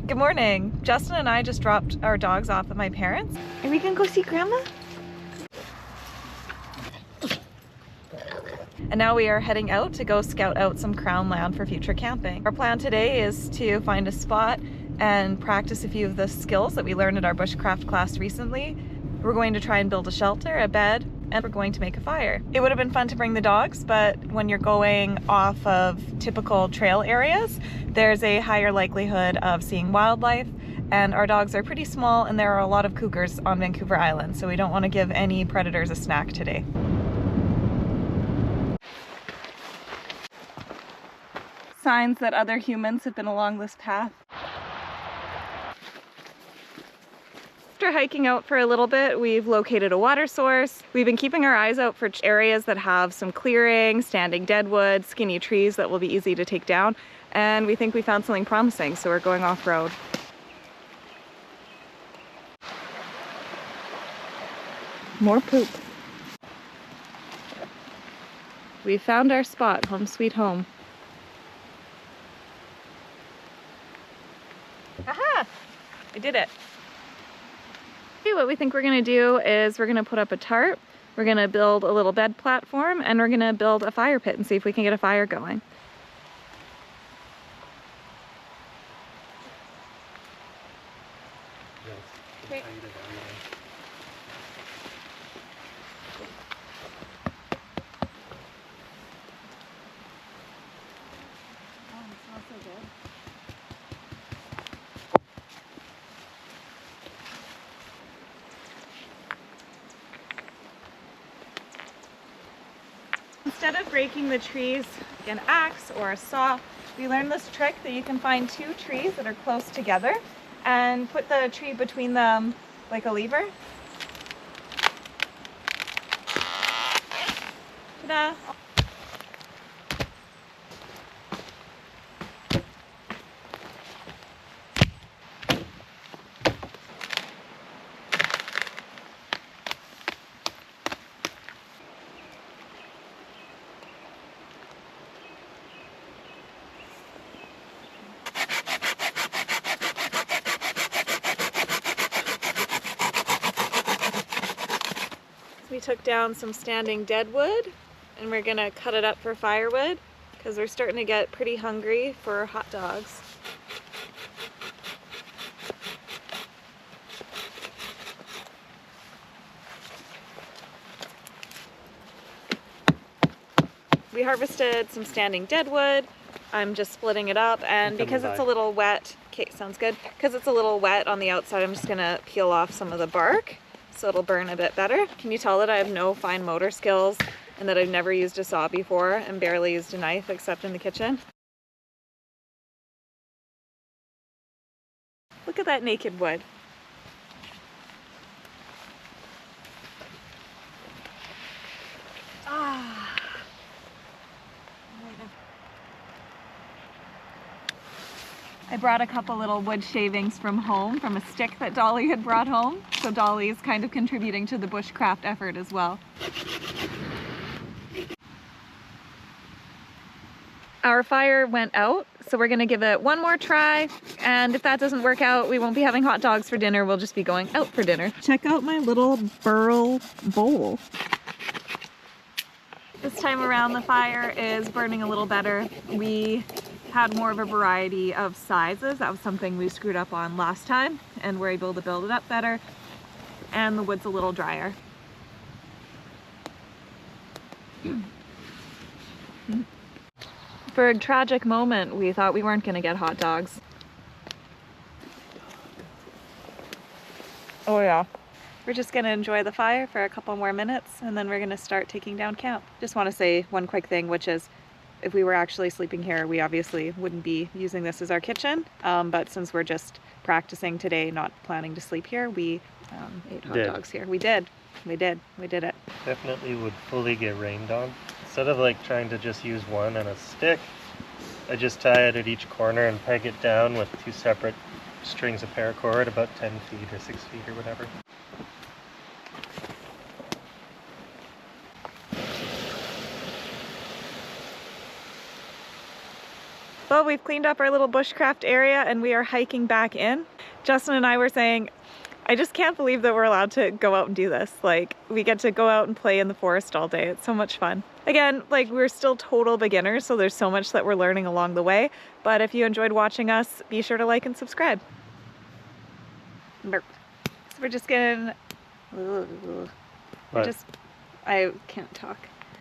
Good morning. Justin and I just dropped our dogs off at my parents'. Are we gonna go see Grandma? And now we are heading out to go scout out some crown land for future camping. Our plan today is to find a spot and practice a few of the skills that we learned at our bushcraft class recently. We're going to try and build a shelter, a bed, and we're going to make a fire. It would have been fun to bring the dogs, but when you're going off of typical trail areas, there's a higher likelihood of seeing wildlife, and our dogs are pretty small and there are a lot of cougars on Vancouver Island, so we don't want to give any predators a snack today. Signs that other humans have been along this path. After hiking out for a little bit, we've located a water source. We've been keeping our eyes out for areas that have some clearing, standing deadwood, skinny trees that will be easy to take down, and we think we found something promising, so we're going off-road. More poop. We found our spot, home sweet home. Aha! I did it. What we think we're gonna do is we're gonna put up a tarp, we're gonna build a little bed platform, and we're gonna build a fire pit and see if we can get a fire going. Okay. Oh, it smells so good. Instead of breaking the trees with an axe or a saw, we learned this trick that you can find two trees that are close together and put the tree between them like a lever. Ta-da! We took down some standing deadwood and we're gonna cut it up for firewood because we're starting to get pretty hungry for hot dogs. We harvested some standing deadwood. I'm just splitting it up, and because it's a little wet, okay, sounds good. Because it's a little wet on the outside, I'm just gonna peel off some of the bark so it'll burn a bit better. Can you tell that I have no fine motor skills and that I've never used a saw before and barely used a knife except in the kitchen? Look at that naked wood. Ah. I brought a couple little wood shavings from home, from a stick that Dolly had brought home. So Dolly is kind of contributing to the bushcraft effort as well. Our fire went out, so we're gonna give it one more try. And if that doesn't work out, we won't be having hot dogs for dinner. We'll just be going out for dinner. Check out my little burl bowl. This time around, the fire is burning a little better. We had more of a variety of sizes. That was something we screwed up on last time, and we're able to build it up better. And the wood's a little drier. For a tragic moment, we thought we weren't gonna get hot dogs. Oh yeah. We're just gonna enjoy the fire for a couple more minutes, and then we're gonna start taking down camp. Just wanna say one quick thing, which is if we were actually sleeping here, we obviously wouldn't be using this as our kitchen, but since we're just practicing today, not planning to sleep here, we ate hot dogs here. We did it. Definitely would fully get rained on. Instead of like trying to just use one and a stick, I just tie it at each corner and peg it down with two separate strings of paracord about 10 feet or 6 feet or whatever. Well, we've cleaned up our little bushcraft area and we are hiking back in. Justin and I were saying, I just can't believe that we're allowed to go out and do this. Like, we get to go out and play in the forest all day. It's so much fun. Again, like, we're still total beginners, so there's so much that we're learning along the way. But if you enjoyed watching us, be sure to like and subscribe. Burp. So we're just gonna... What? I can't talk.